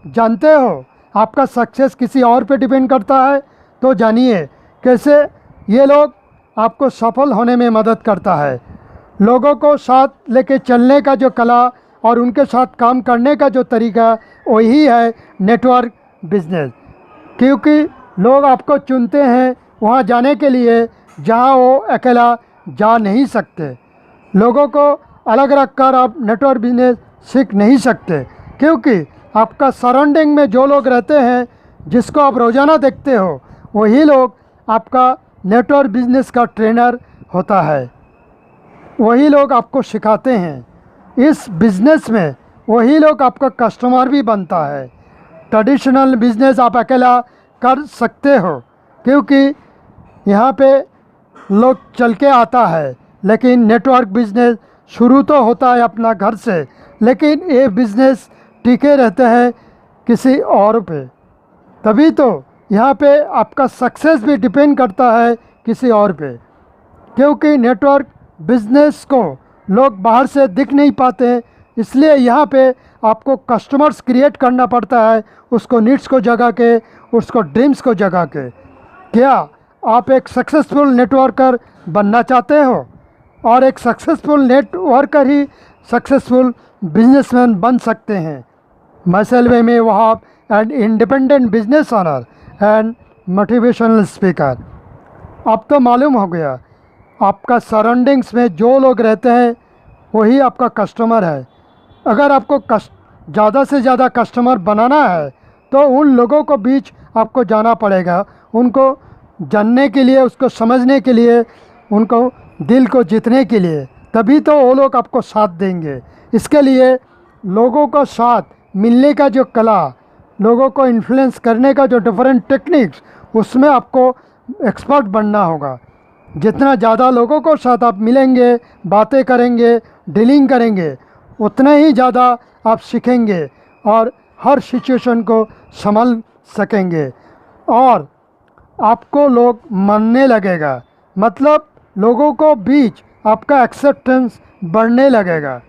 जानते हो आपका सक्सेस किसी और पे डिपेंड करता है, तो जानिए कैसे ये लोग आपको सफल होने में मदद करता है। लोगों को साथ लेके चलने का जो कला और उनके साथ काम करने का जो तरीका, वही है नेटवर्क बिजनेस। क्योंकि लोग आपको चुनते हैं वहाँ जाने के लिए जहाँ वो अकेला जा नहीं सकते। लोगों को अलग रख कर आप नेटवर्क बिजनेस सीख नहीं सकते, क्योंकि आपका सराउंडिंग में जो लोग रहते हैं, जिसको आप रोज़ाना देखते हो, वही लोग आपका नेटवर्क बिजनेस का ट्रेनर होता है। वही लोग आपको सिखाते हैं। इस बिज़नेस में वही लोग आपका कस्टमर भी बनता है। ट्रेडिशनल बिज़नेस आप अकेला कर सकते हो, क्योंकि यहाँ पे लोग चल के आता है, लेकिन नेटवर्क बिज़नेस शुरू तो होता है अपना घर से, लेकिन ये बिज़नेस टिके रहते हैं किसी और पे। तभी तो यहाँ पे आपका सक्सेस भी डिपेंड करता है किसी और पे, क्योंकि नेटवर्क बिजनेस को लोग बाहर से दिख नहीं पाते, इसलिए यहाँ पे आपको कस्टमर्स क्रिएट करना पड़ता है, उसको नीड्स को जगा के, उसको ड्रीम्स को जगा के। क्या आप एक सक्सेसफुल नेटवर्कर बनना चाहते हो? और एक सक्सेसफुल नेटवर्कर ही सक्सेसफुल बिजनेसमैन बन सकते हैं। myself M. A. Wahab, an independent business owner and motivational speaker. अब तो मालूम हो गया, आपका सराउंडिंग्स में जो लोग रहते हैं वही आपका कस्टमर है। अगर आपको ज़्यादा से ज़्यादा कस्टमर बनाना है तो उन लोगों को बीच आपको जाना पड़ेगा, उनको जानने के लिए, उसको समझने के लिए, उनको दिल को जीतने के लिए, तभी तो वो लोग आपको साथ देंगे। इसके लिए लोगों को साथ मिलने का जो कला, लोगों को इन्फ्लुएंस करने का जो डिफरेंट टेक्निक्स, उसमें आपको एक्सपर्ट बनना होगा। जितना ज़्यादा लोगों को साथ आप मिलेंगे, बातें करेंगे, डीलिंग करेंगे, उतना ही ज़्यादा आप सीखेंगे और हर सिचुएशन को संभाल सकेंगे और आपको लोग मानने लगेगा। मतलब लोगों को बीच आपका एक्सेप्टेंस बढ़ने लगेगा।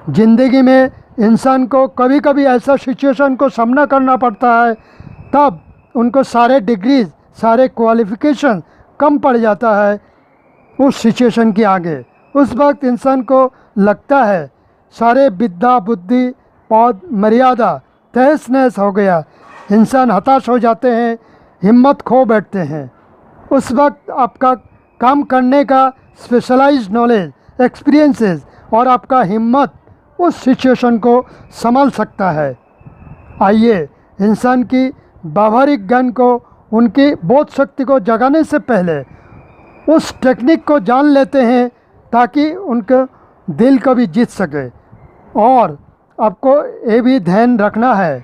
ज़िंदगी में इंसान को कभी कभी ऐसा सिचुएशन को सामना करना पड़ता है, तब उनको सारे डिग्रीज, सारे क्वालिफ़िकेशन कम पड़ जाता है उस सिचुएशन के आगे। उस वक्त इंसान को लगता है सारे विद्या, बुद्धि और मर्यादा तहस नहस हो गया। इंसान हताश हो जाते हैं, हिम्मत खो बैठते हैं। उस वक्त आपका काम करने का स्पेशलाइज्ड नॉलेज, एक्सपीरियंसेस और आपका हिम्मत उस सिचुएशन को संभाल सकता है। आइए इंसान की व्यावहारिक ज्ञान को, उनकी बोध शक्ति को जगाने से पहले उस टेक्निक को जान लेते हैं, ताकि उनके दिल को भी जीत सके। और आपको ये भी ध्यान रखना है,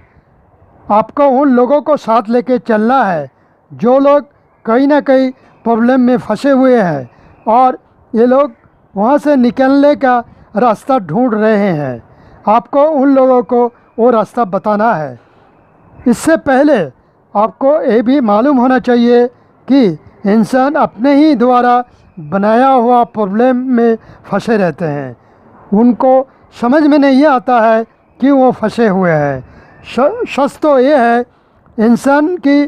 आपको उन लोगों को साथ लेके चलना है जो लोग कहीं ना कहीं प्रॉब्लम में फंसे हुए हैं और ये लोग वहाँ से निकलने का रास्ता ढूंढ रहे हैं। आपको उन लोगों को वो रास्ता बताना है। इससे पहले आपको ये भी मालूम होना चाहिए कि इंसान अपने ही द्वारा बनाया हुआ प्रॉब्लम में फंसे रहते हैं। उनको समझ में नहीं आता है कि वो फंसे हुए हैं। सच तो ये है, इंसान की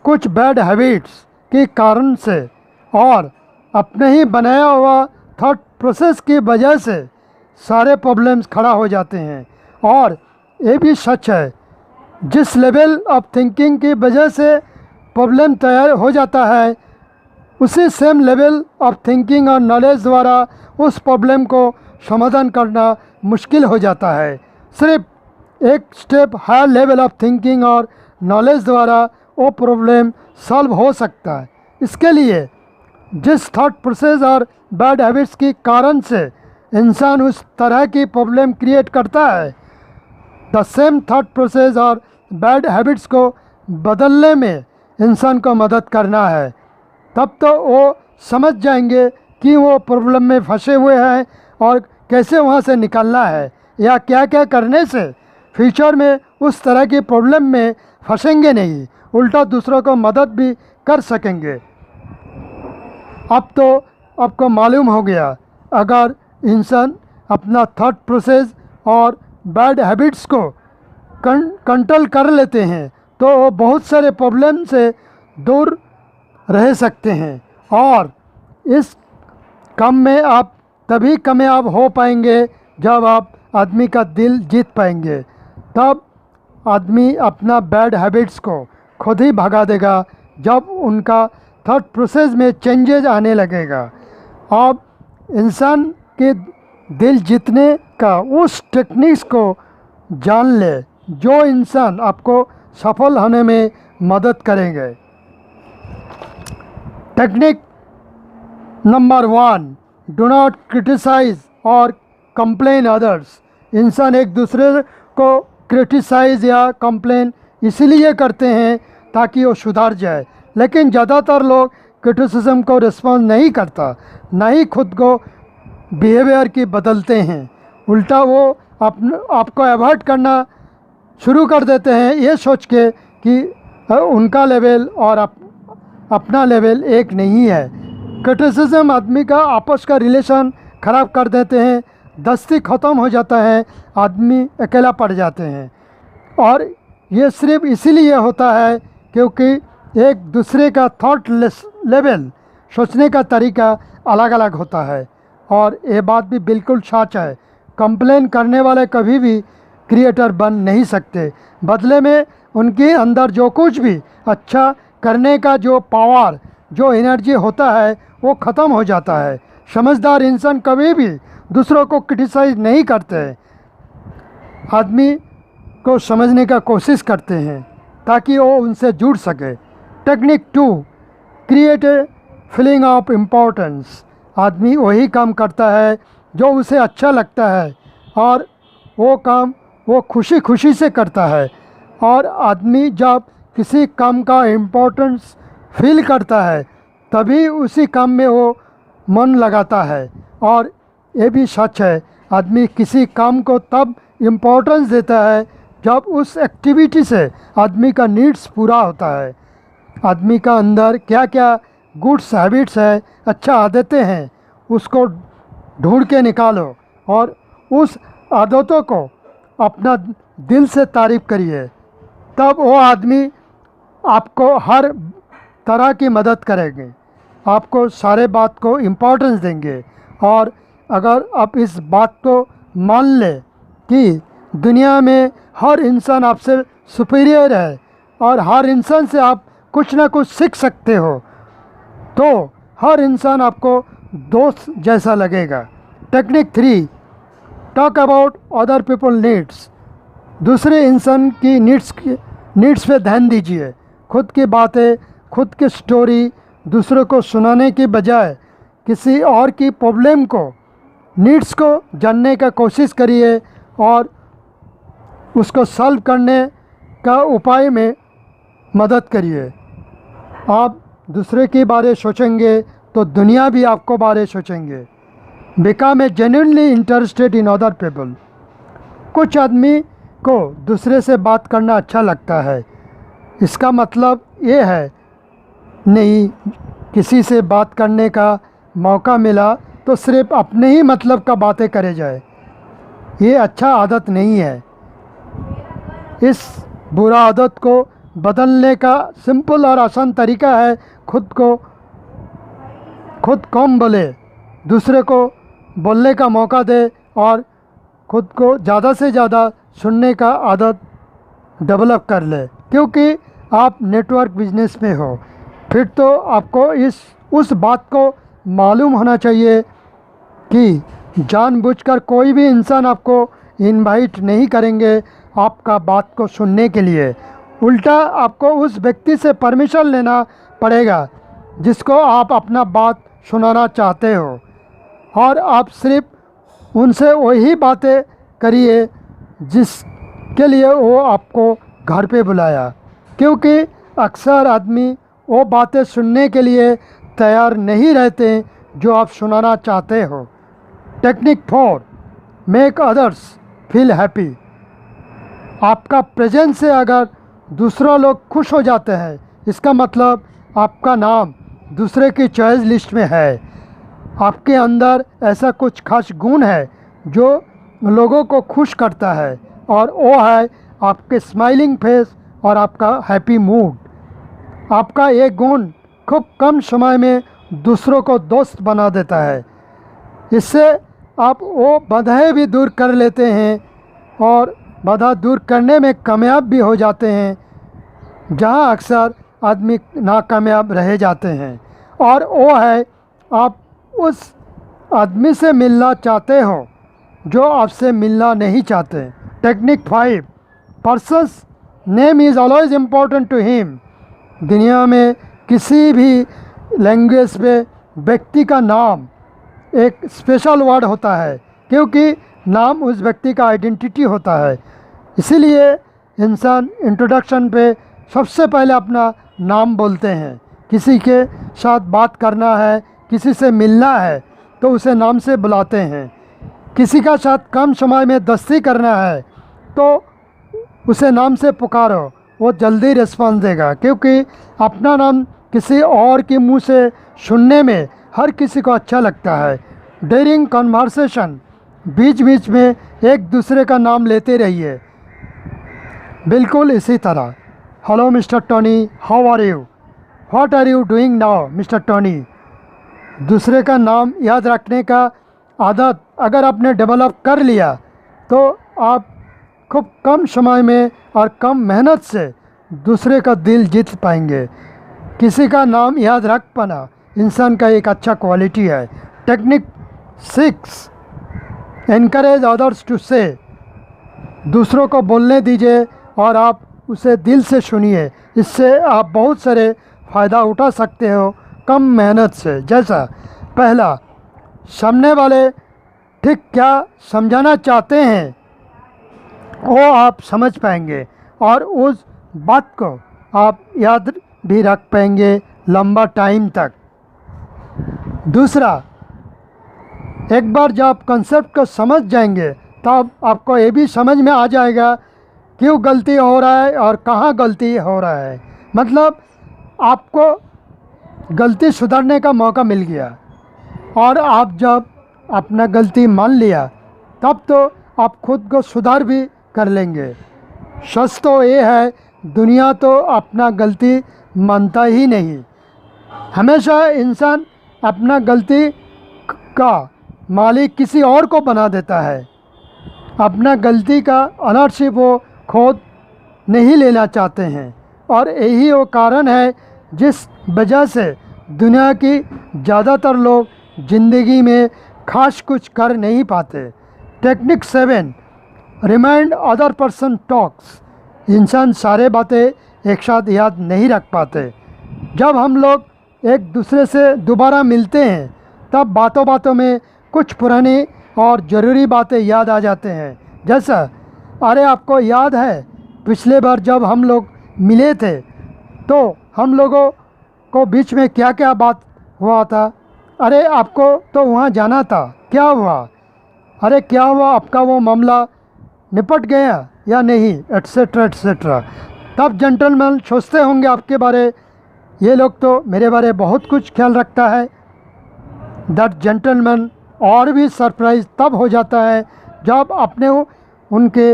कुछ बैड हैबिट्स के कारण से और अपने ही बनाया हुआ थॉट प्रोसेस की वजह से सारे प्रॉब्लम्स खड़ा हो जाते हैं। और ये भी सच है, जिस लेवल ऑफ थिंकिंग की वजह से प्रॉब्लम तैयार हो जाता है, उसी सेम लेवल ऑफ थिंकिंग और नॉलेज द्वारा उस प्रॉब्लम को समाधान करना मुश्किल हो जाता है। सिर्फ एक step higher level of thinking और नॉलेज द्वारा वो प्रॉब्लम सॉल्व हो सकता है। इसके लिए जिस थॉट प्रोसेस और बैड हैबिट्स के कारण से इंसान उस तरह की प्रॉब्लम क्रिएट करता है, द सेम थॉट प्रोसेस और बैड हैबिट्स को बदलने में इंसान को मदद करना है। तब तो वो समझ जाएंगे कि वो प्रॉब्लम में फंसे हुए हैं और कैसे वहाँ से निकलना है, या क्या क्या करने से फ्यूचर में उस तरह की प्रॉब्लम में फंसेंगे नहीं, उल्टा दूसरों को मदद भी कर सकेंगे। अब तो आपको मालूम हो गया, अगर इंसान अपना थॉट प्रोसेस और बैड हैबिट्स को कंट्रोल कर लेते हैं तो वो बहुत सारे प्रॉब्लम से दूर रह सकते हैं। और इस काम में आप तभी कामयाब हो पाएंगे जब आप आदमी का दिल जीत पाएंगे। तब आदमी अपना बैड हैबिट्स को खुद ही भगा देगा जब उनका थॉट प्रोसेस में चेंजेस आने लगेगा। आप इंसान के दिल जीतने का उस टेक्निक्स को जान ले जो इंसान आपको सफल होने में मदद करेंगे। Technique number 1, do not criticise और कंप्लेन अदर्स। इंसान एक दूसरे को क्रिटिसाइज या कंप्लेन इसलिए करते हैं ताकि वो सुधार जाए, लेकिन ज़्यादातर लोग क्रिटिसिज्म को रिस्पॉन्स नहीं करता, ना ही खुद को बिहेवियर की बदलते हैं। उल्टा वो आपको अवॉइड करना शुरू कर देते हैं ये सोच के कि उनका लेवल और अपना लेवल एक नहीं है। क्रिटिसिज्म आदमी का आपस का रिलेशन ख़राब कर देते हैं, दोस्ती ख़त्म हो जाता है, आदमी अकेला पड़ जाते हैं। और ये सिर्फ इसीलिए होता है क्योंकि एक दूसरे का थॉट लेवल, सोचने का तरीका अलग अलग होता है। और ये बात भी बिल्कुल सच है, कंप्लेन करने वाले कभी भी क्रिएटर बन नहीं सकते। बदले में उनके अंदर जो कुछ भी अच्छा करने का जो पावर, जो एनर्जी होता है वो ख़त्म हो जाता है। समझदार इंसान कभी भी दूसरों को क्रिटिसाइज नहीं करते, आदमी को समझने का कोशिश करते हैं ताकि वो उनसे जुड़ सके। Technique 2, create a feeling of importance. आदमी वही काम करता है जो उसे अच्छा लगता है और वो काम वो खुशी खुशी से करता है। और आदमी जब किसी काम का इम्पोर्टेंस फील करता है तभी उसी काम में वो मन लगाता है। और ये भी सच है, आदमी किसी काम को तब इम्पोर्टेंस देता है जब उस एक्टिविटी से आदमी का नीड्स पूरा होता है। आदमी का अंदर क्या क्या गुड्स हैबिट्स है, अच्छा आदतें हैं, उसको ढूंढ के निकालो और उस आदतों को अपना दिल से तारीफ़ करिए। तब वो आदमी आपको हर तरह की मदद करेंगे, आपको सारे बात को इम्पोर्टेंस देंगे। और अगर आप इस बात को मान ले कि दुनिया में हर इंसान आपसे सुपीरियर है और हर इंसान से आप कुछ ना कुछ सीख सकते हो, तो हर इंसान आपको दोस्त जैसा लगेगा। Technique 3, talk about other people needs. दूसरे इंसान की नीड्स पे ध्यान दीजिए। खुद की बातें, खुद की स्टोरी दूसरों को सुनाने के बजाय किसी और की प्रॉब्लम को, नीड्स को जानने का कोशिश करिए और उसको सॉल्व करने का उपाय में मदद करिए। आप दूसरे के बारे सोचेंगे तो दुनिया भी आपको बारे सोचेंगे। Become a genuinely interested in other people. कुछ आदमी को दूसरे से बात करना अच्छा लगता है, इसका मतलब ये है नहीं किसी से बात करने का मौका मिला तो सिर्फ अपने ही मतलब का बातें करे जाए, ये अच्छा आदत नहीं है। इस बुरा आदत को बदलने का सिंपल और आसान तरीका है खुद कम बोले, दूसरे को बोलने का मौका दे और खुद को ज़्यादा से ज़्यादा सुनने का आदत डेवलप कर ले। क्योंकि आप नेटवर्क बिजनेस में हो, फिर तो आपको उस बात को मालूम होना चाहिए कि जानबूझकर कोई भी इंसान आपको इनवाइट नहीं करेंगे आपका बात को सुनने के लिए। उल्टा आपको उस व्यक्ति से परमिशन लेना पड़ेगा जिसको आप अपना बात सुनाना चाहते हो, और आप सिर्फ उनसे वही बातें करिए जिसके लिए वो आपको घर पे बुलाया। क्योंकि अक्सर आदमी वो बातें सुनने के लिए तैयार नहीं रहते जो आप सुनाना चाहते हो। Technique 4, make others feel happy. आपका प्रेजेंस से अगर दूसरा लोग खुश हो जाते हैं, इसका मतलब आपका नाम दूसरे की चॉइस लिस्ट में है। आपके अंदर ऐसा कुछ खास गुण है जो लोगों को खुश करता है, और वो है आपके स्माइलिंग फेस और आपका हैप्पी मूड। आपका ये गुण खूब कम समय में दूसरों को दोस्त बना देता है। इससे आप वो बाधाएं भी दूर कर लेते हैं और बाधा दूर करने में कामयाब भी हो जाते हैं जहां अक्सर आदमी नाकामयाब रह जाते हैं। और वो है, आप उस आदमी से मिलना चाहते हो जो आपसे मिलना नहीं चाहते। Technique 5, person's name is always important to him. दुनिया में किसी भी लैंग्वेज पे व्यक्ति का नाम एक स्पेशल वर्ड होता है, क्योंकि नाम उस व्यक्ति का आइडेंटिटी होता है। इसीलिए इंसान इंट्रोडक्शन पे सबसे पहले अपना नाम बोलते हैं। किसी के साथ बात करना है, किसी से मिलना है तो उसे नाम से बुलाते हैं। किसी का साथ कम समय में दोस्ती करना है तो उसे नाम से पुकारो, वो जल्दी रिस्पॉन्स देगा, क्योंकि अपना नाम किसी और के मुंह से सुनने में हर किसी को अच्छा लगता है। ड्यूरिंग कन्वर्सेशन बीच बीच में एक दूसरे का नाम लेते रहिए, बिल्कुल इसी तरह। Hello mister Tony, how are you, what are you doing now mister Tony. दूसरे का नाम याद रखने का आदत अगर आपने डेवलप कर लिया तो आप खूब कम समय में और कम मेहनत से दूसरे का दिल जीत पाएंगे। किसी का नाम याद रख पाना इंसान का एक अच्छा क्वालिटी है। टेक्निक 6, एनकरेज अदर्स टू से। दूसरों को बोलने दीजिए और आप उसे दिल से सुनिए। इससे आप बहुत सारे फ़ायदा उठा सकते हो कम मेहनत से। जैसा पहला, सामने वाले ठीक क्या समझाना चाहते हैं वो आप समझ पाएंगे और उस बात को आप याद भी रख पाएंगे लंबा टाइम तक। दूसरा, एक बार जब आप कंसेप्ट को समझ जाएंगे तब आपको ये भी समझ में आ जाएगा क्यों गलती हो रहा है और कहाँ गलती हो रहा है। मतलब आपको गलती सुधारने का मौका मिल गया और आप जब अपना गलती मान लिया तब तो आप खुद को सुधार भी कर लेंगे। सच तो ये है, दुनिया तो अपना गलती मानता ही नहीं। हमेशा इंसान अपना गलती का मालिक किसी और को बना देता है। अपना गलती का ऑनरशिप वो खुद नहीं लेना चाहते हैं और यही वो कारण है जिस वजह से दुनिया की ज़्यादातर लोग ज़िंदगी में खास कुछ कर नहीं पाते। Technique 7, remind other person talks. इंसान सारे बातें एक साथ याद नहीं रख पाते। जब हम लोग एक दूसरे से दोबारा मिलते हैं तब बातों बातों में कुछ पुरानी और ज़रूरी बातें याद आ जाते हैं। जैसा, अरे आपको याद है पिछले बार जब हम लोग मिले थे तो हम लोगों को बीच में क्या क्या बात हुआ था। अरे आपको तो वहाँ जाना था, क्या हुआ, अरे क्या हुआ, आपका वो मामला निपट गया या नहीं, एट्सेट्रा एट्सेट्रा। तब जेंटलमैन सोचते होंगे आपके बारे, ये लोग तो मेरे बारे बहुत कुछ ख्याल रखता है। दैट जेंटलमैन और भी सरप्राइज तब हो जाता है जब अपने उनके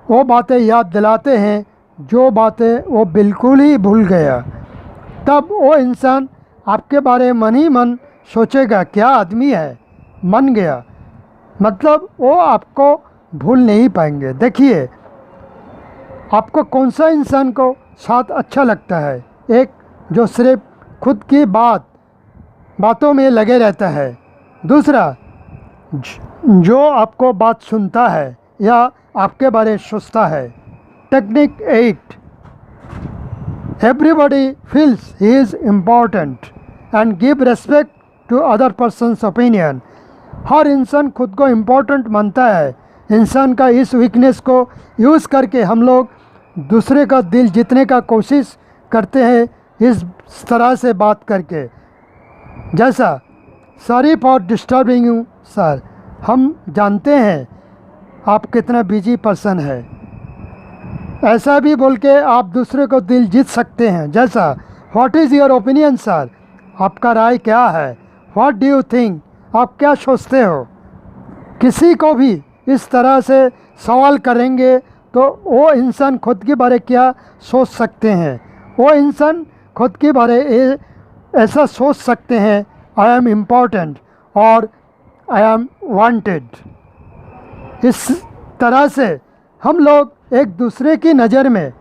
वो बातें याद दिलाते हैं जो बातें वो बिल्कुल ही भूल गया। तब वो इंसान आपके बारे मन ही मन सोचेगा क्या आदमी है, मन गया। मतलब वो आपको भूल नहीं पाएंगे। देखिए, आपको कौन सा इंसान को साथ अच्छा लगता है, एक जो सिर्फ खुद की बातों में लगे रहता है, दूसरा जो आपको बात सुनता है या आपके बारे सोचता है। Technique 8, everybody feels he is important and give respect to other person's opinion. हर इंसान खुद को इम्पोर्टेंट मानता है। इंसान का इस वीकनेस को यूज़ करके हम लोग दूसरे का दिल जीतने का कोशिश करते हैं इस तरह से बात करके। जैसा, sorry for disturbing you sir, हम जानते हैं आप कितना बिजी पर्सन है। ऐसा भी बोल के आप दूसरे को दिल जीत सकते हैं। जैसा, what is your opinion sir, आपका राय क्या है, व्हाट डू यू थिंक, आप क्या सोचते हो। किसी को भी इस तरह से सवाल करेंगे तो वो इंसान खुद के बारे क्या सोच सकते हैं? वो इंसान खुद के बारे ऐसा सोच सकते हैं, आई एम इम्पॉर्टेंट और आई एम वांटेड। इस तरह से हम लोग एक दूसरे की नज़र में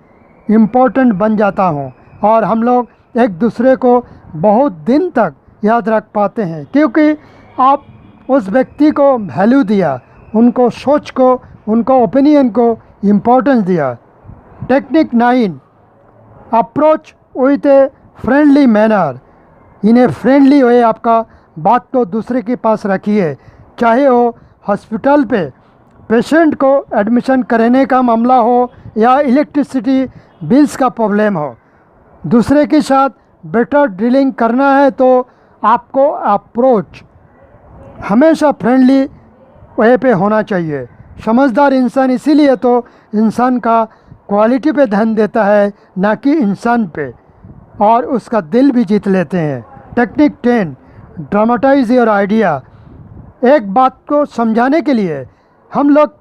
इम्पोर्टेंट बन जाता हूँ और हम लोग एक दूसरे को बहुत दिन तक याद रख पाते हैं, क्योंकि आप उस व्यक्ति को वैल्यू दिया, उनको सोच को, उनको ओपिनियन को इम्पोर्टेंस दिया। Technique 9, approach with a friendly manner. In a friendly way आपका बात को दूसरे के पास रखिए, चाहे वो हॉस्पिटल पे पेशेंट को एडमिशन कराने का मामला हो या इलेक्ट्रिसिटी बिल्स का प्रॉब्लम हो। दूसरे के साथ बेटर डीलिंग करना है तो आपको अप्रोच हमेशा फ्रेंडली वे पे होना चाहिए। समझदार इंसान इसीलिए तो इंसान का क्वालिटी पे ध्यान देता है, ना कि इंसान पे, और उसका दिल भी जीत लेते हैं। Technique 10, dramatise your idea. एक बात को समझाने के लिए हम लोग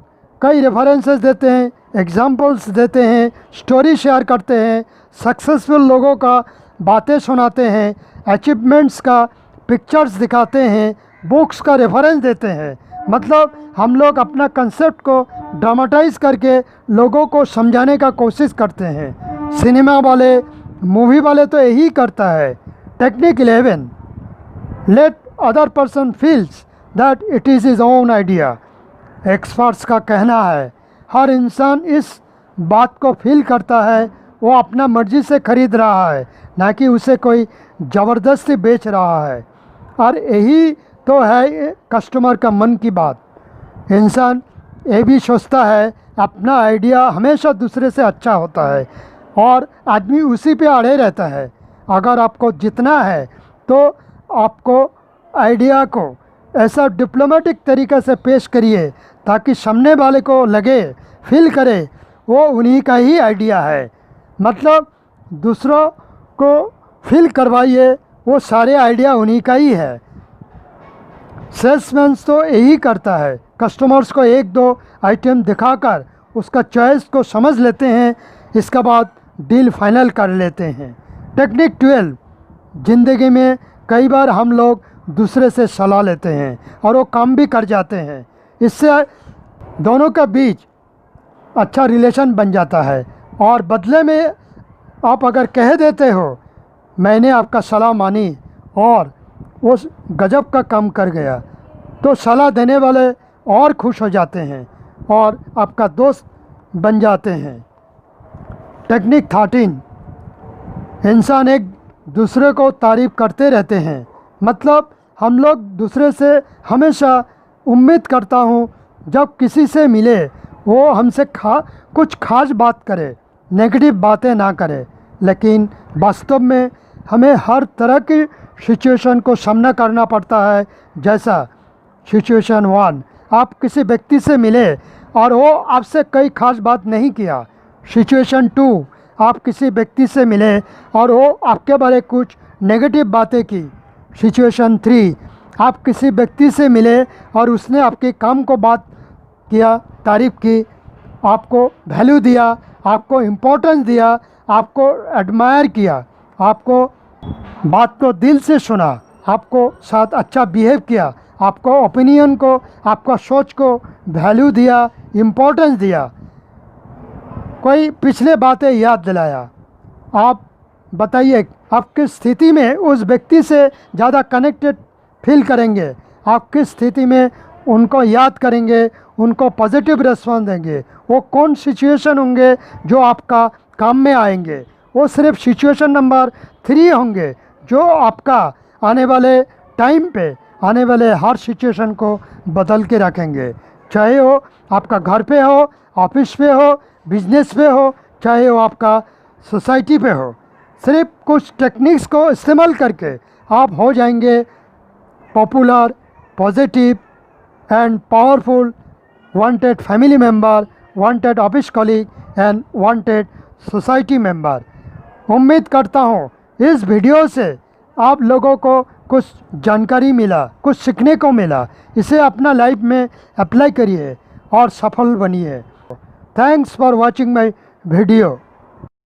कई रेफरेंसेस देते हैं, एग्जाम्पल्स देते हैं, स्टोरी शेयर करते हैं, सक्सेसफुल लोगों का बातें सुनाते हैं, अचीवमेंट्स का पिक्चर्स दिखाते हैं, बुक्स का रेफरेंस देते हैं। मतलब हम लोग अपना कंसेप्ट को ड्रामेटाइज करके लोगों को समझाने का कोशिश करते हैं। सिनेमा वाले, मूवी वाले तो यही करता है। Technique 11, let other person feels that it is his own idea. Experts का कहना है हर इंसान इस बात को फील करता है वो अपना मर्जी से खरीद रहा है, ना कि उसे कोई ज़बरदस्ती बेच रहा है। और यही तो है कस्टमर का मन की बात। इंसान ये भी सोचता है अपना आइडिया हमेशा दूसरे से अच्छा होता है और आदमी उसी पे अड़े रहता है। अगर आपको जितना है तो आपको आइडिया को ऐसा डिप्लोमेटिक तरीक़े से पेश करिए ताकि सामने वाले को लगे, फील करे वो उन्हीं का ही आइडिया है। मतलब दूसरों को फील करवाइए वो सारे आइडिया उन्हीं का ही है। सेल्समैन तो यही करता है, कस्टमर्स को एक दो आइटम दिखाकर उसका चॉइस को समझ लेते हैं, इसके बाद डील फाइनल कर लेते हैं। टेक्निक 12, ज़िंदगी में कई बार हम लोग दूसरे से सलाह लेते हैं और वो काम भी कर जाते हैं। इससे दोनों के बीच अच्छा रिलेशन बन जाता है और बदले में आप अगर कह देते हो मैंने आपका सलाह मानी और वो गजब का काम कर गया, तो सलाह देने वाले और खुश हो जाते हैं और आपका दोस्त बन जाते हैं। टेक्निक 13, इंसान एक दूसरे को तारीफ़ करते रहते हैं। मतलब हम लोग दूसरे से हमेशा उम्मीद करता हूँ जब किसी से मिले वो हमसे कुछ खास बात करे, नेगेटिव बातें ना करे। लेकिन वास्तव में हमें हर तरह की सिचुएशन को सामना करना पड़ता है। जैसा सिचुएशन 1, आप किसी व्यक्ति से मिले और वो आपसे कोई खास बात नहीं किया। सिचुएशन 2, आप किसी व्यक्ति से मिले और वो आपके बारे कुछ नेगेटिव बातें की। सिचुएशन 3, आप किसी व्यक्ति से मिले और उसने आपके काम को बात किया, तारीफ़ की, आपको वैल्यू दिया, आपको इम्पोर्टेंस दिया, आपको एडमायर किया, आपको बात को दिल से सुना, आपको साथ अच्छा बिहेव किया, आपको ओपिनियन को, आपका सोच को वैल्यू दिया, इम्पोर्टेंस दिया, कोई पिछले बातें याद दिलाया। आप बताइए आप किस स्थिति में उस व्यक्ति से ज़्यादा कनेक्टेड फील करेंगे? आप किस स्थिति में उनको याद करेंगे, उनको पॉजिटिव रिस्पॉन्स देंगे? वो कौन सिचुएशन होंगे जो आपका काम में आएंगे? वो सिर्फ सिचुएशन नंबर 3 होंगे जो आपका आने वाले टाइम पे, आने वाले हर सिचुएशन को बदल के रखेंगे। चाहे वो आपका घर पे हो, ऑफिस पे हो, बिजनेस पे हो, चाहे वो आपका सोसाइटी पे हो। सिर्फ कुछ टेक्निक्स को इस्तेमाल करके आप हो जाएंगे popular, positive and powerful, wanted family member, wanted office colleague and wanted society member. उम्मीद करता हूँ इस वीडियो से आप लोगों को कुछ जानकारी मिला, कुछ सीखने को मिला। इसे अपना लाइफ में अप्लाई करिए और सफल बनिए। Thanks for watching my video.